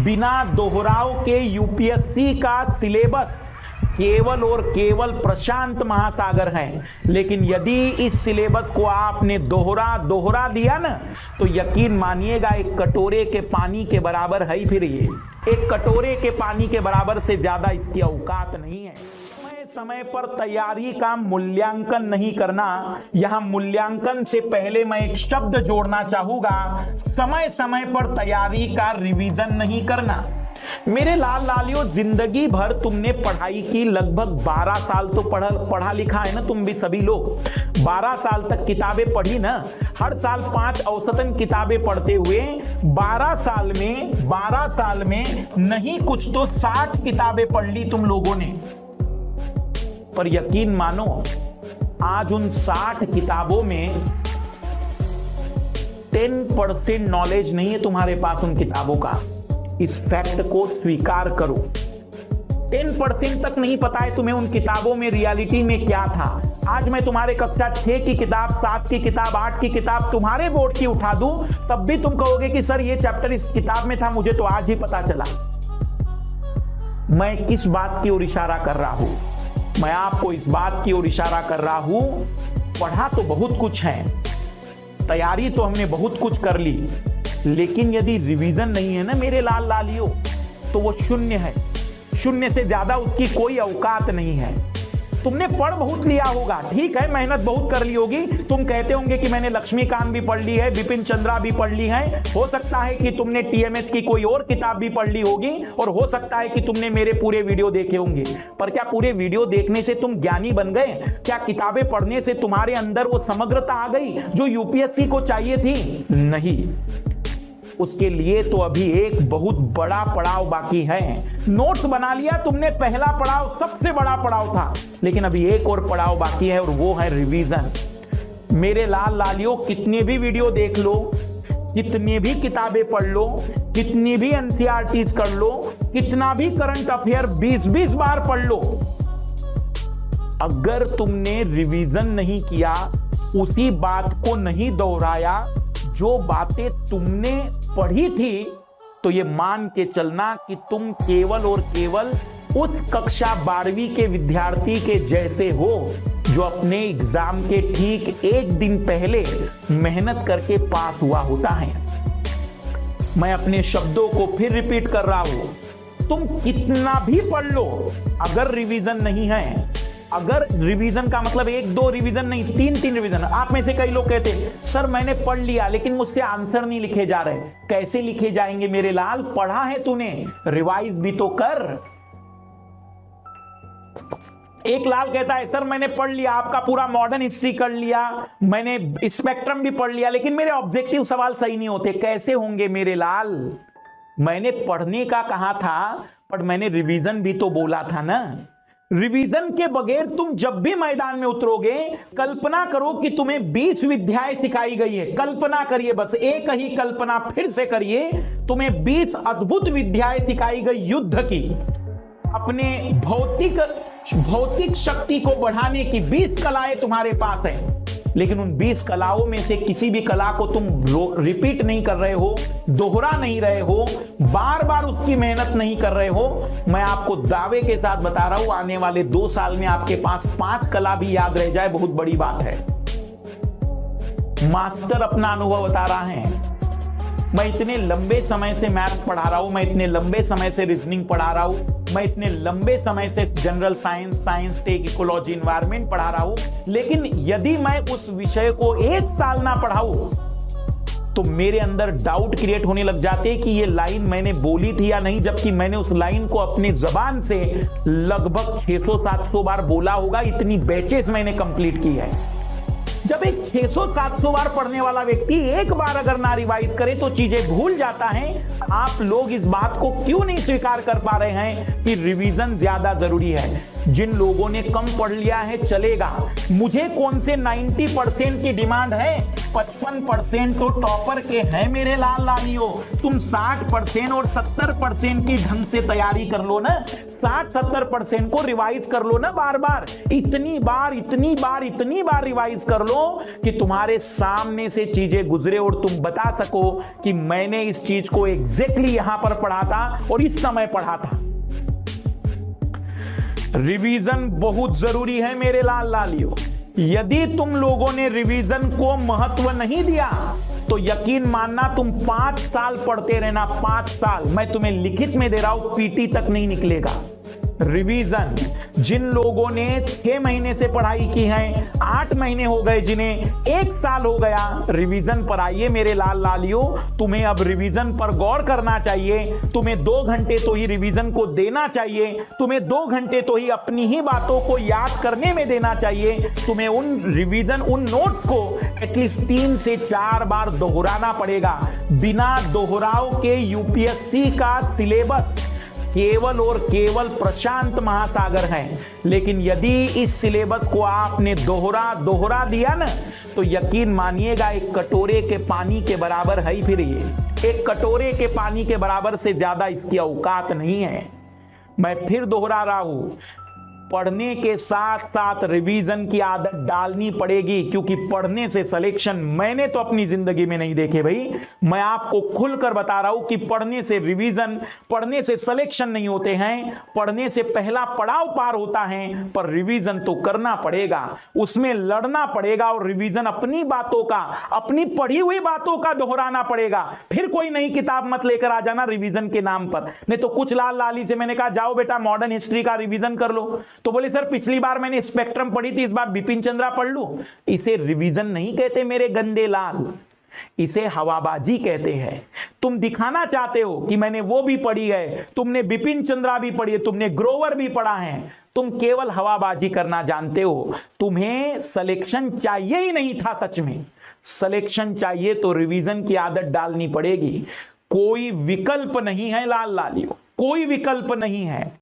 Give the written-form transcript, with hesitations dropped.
बिना दोहराव के यूपीएससी का सिलेबस केवल और केवल प्रशांत महासागर है, लेकिन यदि इस सिलेबस को आपने दोहरा दिया ना, तो यकीन मानिएगा एक कटोरे के पानी के बराबर है ही। फिर ये एक कटोरे के पानी के बराबर से ज्यादा इसकी औकात नहीं है। समय पर तैयारी का मूल्यांकन नहीं करना। यहां मूल्यांकन से पहले मैं एक शब्द जोड़ना चाहूंगा, समय समय पर तैयारी का रिवीजन नहीं करना। मेरे लाल लालियों, जिंदगी भर तुमने पढ़ाई की, लगभग 12 साल तो पढ़ा लिखा है ना तुम भी सभी लोग। 12 साल तक किताबें पढ़ी ना, हर साल 5 औसतन किताबें पढ़ते हुए 12 साल में नहीं कुछ तो 60 किताबें पढ़ ली तुम लोगों ने। पर यकीन मानो, आज उन 60 किताबों में 10% नॉलेज नहीं है तुम्हारे पास उन किताबों का। इस फैक्ट को स्वीकार करो। 10% तक नहीं पता है तुम्हें उन किताबों में रियलिटी में क्या था। आज मैं तुम्हारे कक्षा 6 की किताब, 7 की किताब, 8 की किताब तुम्हारे बोर्ड की उठा दूं, तब भी तुम कहोगे कि सर ये चैप्टर इस किताब में था, मुझे तो आज ही पता चला। मैं किस बात की ओर इशारा कर रहा हूं? मैं आपको इस बात की ओर इशारा कर रहा हूं, पढ़ा तो बहुत कुछ है, तैयारी तो हमने बहुत कुछ कर ली, लेकिन यदि रिवीजन नहीं है ना मेरे लाल लालियों, तो वो शून्य है। शून्य से ज्यादा उसकी कोई औकात नहीं है। तुमने पढ़ बहुत लिया होगा, ठीक है, मेहनत बहुत कर ली होगी। तुम कहते होंगे कि मैंने लक्ष्मीकांत भी पढ़ ली है, बिपिन चंद्रा भी पढ़ ली है। हो सकता है कि तुमने टीएमएस की कोई और किताब भी पढ़ ली होगी, और हो सकता है कि तुमने मेरे पूरे वीडियो देखे होंगे। पर क्या पूरे वीडियो देखने से तुम ज्ञानी बन गए? क्या किताबें पढ़ने से तुम्हारे अंदर वो समग्रता आ गई जो यूपीएससी को चाहिए थी? नहीं। उसके लिए तो अभी एक बहुत बड़ा पड़ाव बाकी है। नोट्स बना लिया तुमने, पहला पड़ाव सबसे बड़ा पड़ाव था, लेकिन अभी एक और पड़ाव बाकी है, और वो है रिवीजन। मेरे लाल लालियों, कितने भी वीडियो देख लो, कितनी भी किताबें पढ़ लो, कितनी भी एनसीईआरटीज कर लो, कितना भी करंट अफेयर 20-20 बार पढ़ लो, अगर तुमने रिवीजन नहीं किया, उसी बात को नहीं दोहराया जो बातें तुमने पढ़ी थी, तो ये मान के चलना कि तुम केवल और केवल उस कक्षा 12वीं के विद्यार्थी के जैसे हो जो अपने एग्जाम के ठीक एक दिन पहले मेहनत करके पास हुआ होता है। मैं अपने शब्दों को फिर रिपीट कर रहा हूं, तुम कितना भी पढ़ लो, अगर रिवीजन नहीं है, अगर रिवीजन का मतलब 1-2 रिवीजन नहीं, 3-3 रिवीजन। आप में से कई लोग कहते हैं सर मैंने पढ़ लिया लेकिन मुझसे आंसर नहीं लिखे जा रहे। कैसे लिखे जाएंगे मेरे लाल? पढ़ा है तूने, रिवाइज भी तो कर। एक लाल कहता है सर मैंने पढ़ लिया, आपका पूरा मॉडर्न हिस्ट्री कर लिया, मैंने स्पेक्ट्रम भी पढ़ लिया, लेकिन मेरे ऑब्जेक्टिव सवाल सही नहीं होते। कैसे होंगे मेरे लाल? मैंने पढ़ने का कहा था, पर मैंने रिवीजन भी तो बोला था ना। रिवीजन के बगैर तुम जब भी मैदान में उतरोगे, कल्पना करो कि तुम्हें 20 विद्याएं सिखाई गई है। कल्पना करिए, बस एक ही कल्पना फिर से करिए, तुम्हें 20 अद्भुत विद्याएं सिखाई गई युद्ध की, अपने भौतिक शक्ति को बढ़ाने की 20 कलाएं तुम्हारे पास हैं, लेकिन उन 20 कलाओं में से किसी भी कला को तुम रिपीट नहीं कर रहे हो, दोहरा नहीं रहे हो, बार बार उसकी मेहनत नहीं कर रहे हो। मैं आपको दावे के साथ बता रहा हूं, आने वाले 2 साल में आपके पास 5 कला भी याद रह जाए, बहुत बड़ी बात है। मास्टर अपना अनुभव बता रहा है। मैं इतने लंबे समय से मैथ्स पढ़ा रहा हूं, मैं इतने लंबे समय से रीजनिंग पढ़ा रहा हूं, मैं इतने लंबे समय से general science, tech, ecology, environment पढ़ा रहा हूं, लेकिन यदि मैं उस विषय को 1 साल ना पढ़ाऊं, तो मेरे अंदर डाउट क्रिएट होने लग जाते कि ये लाइन मैंने बोली थी या नहीं, जबकि मैंने उस लाइन को अपनी जबान से लगभग 600-700 बार बोला होगा। इतनी बैचेस मैंने कंप्लीट की है। जब एक 600-700 बार पढ़ने वाला व्यक्ति एक बार अगर ना रिवाइज करे तो चीजें भूल जाता है। आप लोग इस बात को क्यों नहीं स्वीकार कर पा रहे हैं कि रिवीजन ज्यादा जरूरी है? जिन लोगों ने कम पढ़ लिया है चलेगा, मुझे कौन से 90% की डिमांड है 55% तो टॉपर के हैं मेरे लाल लालियों। तुम 60% और 70% की ढंग से तैयारी कर लो ना, 60-70% को रिवाइज कर लो ना बार बार, इतनी बार रिवाइज कर लो कि तुम्हारे सामने से चीजें गुजरे और तुम बता सको कि मैंने इस चीज को एग्जैक्टली यहां पर पढ़ा था और इस समय पढ़ा था। रिवीजन बहुत जरूरी है मेरे लाल लालियों। यदि तुम लोगों ने रिवीजन को महत्व नहीं दिया तो यकीन मानना तुम 5 साल पढ़ते रहना, 5 साल, मैं तुम्हें लिखित में दे रहा हूं, पीटी तक नहीं निकलेगा। रिवीजन जिन लोगों ने 6 महीने से पढ़ाई की है, 8 महीने हो गए, जिन्हें 1 साल हो गया, रिवीजन पर आइए मेरे लाल लालियों। तुम्हें अब रिवीजन पर गौर करना चाहिए। तुम्हें 2 घंटे तो ही रिवीजन को देना चाहिए। तुम्हें 2 घंटे तो ही अपनी ही बातों को याद करने में देना चाहिए। तुम्हें उन रिवीजन, उन नोट को एटलीस्ट 3 से 4 बार दोहराना पड़ेगा। बिना दोहराव के यूपीएससी का सिलेबस केवल और केवल प्रशांत महासागर है। लेकिन यदि इस सिलेबस को आपने दोहरा दिया ना, तो यकीन मानिएगा एक कटोरे के पानी के बराबर है ही। फिर ये एक कटोरे के पानी के बराबर से ज्यादा इसकी औकात नहीं है। मैं फिर दोहरा रहा हूं, पढ़ने के साथ साथ रिवीजन की आदत डालनी पड़ेगी, क्योंकि पढ़ने से सिलेक्शन मैंने तो अपनी जिंदगी में नहीं देखे भाई। मैं आपको खुलकर बता रहा हूं कि पढ़ने से रिवीजन, पढ़ने से सिलेक्शन नहीं होते हैं। पढ़ने से पहला पड़ाव पार होता है, पर रिवीजन तो करना पड़ेगा, उसमें लड़ना पड़ेगा और रिवीजन अपनी बातों का, अपनी पढ़ी हुई बातों का दोहराना पड़ेगा। फिर कोई नई किताब मत लेकर आ जाना रिवीजन के नाम पर। नहीं तो कुछ लाल लाली से मैंने कहा जाओ बेटा मॉडर्न हिस्ट्री का रिवीजन कर लो, तो बोले सर पिछली बार मैंने स्पेक्ट्रम पढ़ी थी, इस बार बिपिन चंद्रा पढ़ लूं। इसे रिवीजन नहीं कहते मेरे गंदे लाल, इसे हवाबाजी कहते हैं। तुम दिखाना चाहते हो कि मैंने वो भी पढ़ी है, तुमने बिपिन चंद्रा भी पढ़ी है, तुमने ग्रोवर भी पढ़ा है। तुम केवल हवाबाजी करना जानते हो। तुम्हें सिलेक्शन चाहिए ही नहीं था। सच में सिलेक्शन चाहिए तो रिवीजन की आदत डालनी पड़ेगी। कोई विकल्प नहीं है लाल लालियों, कोई विकल्प नहीं है।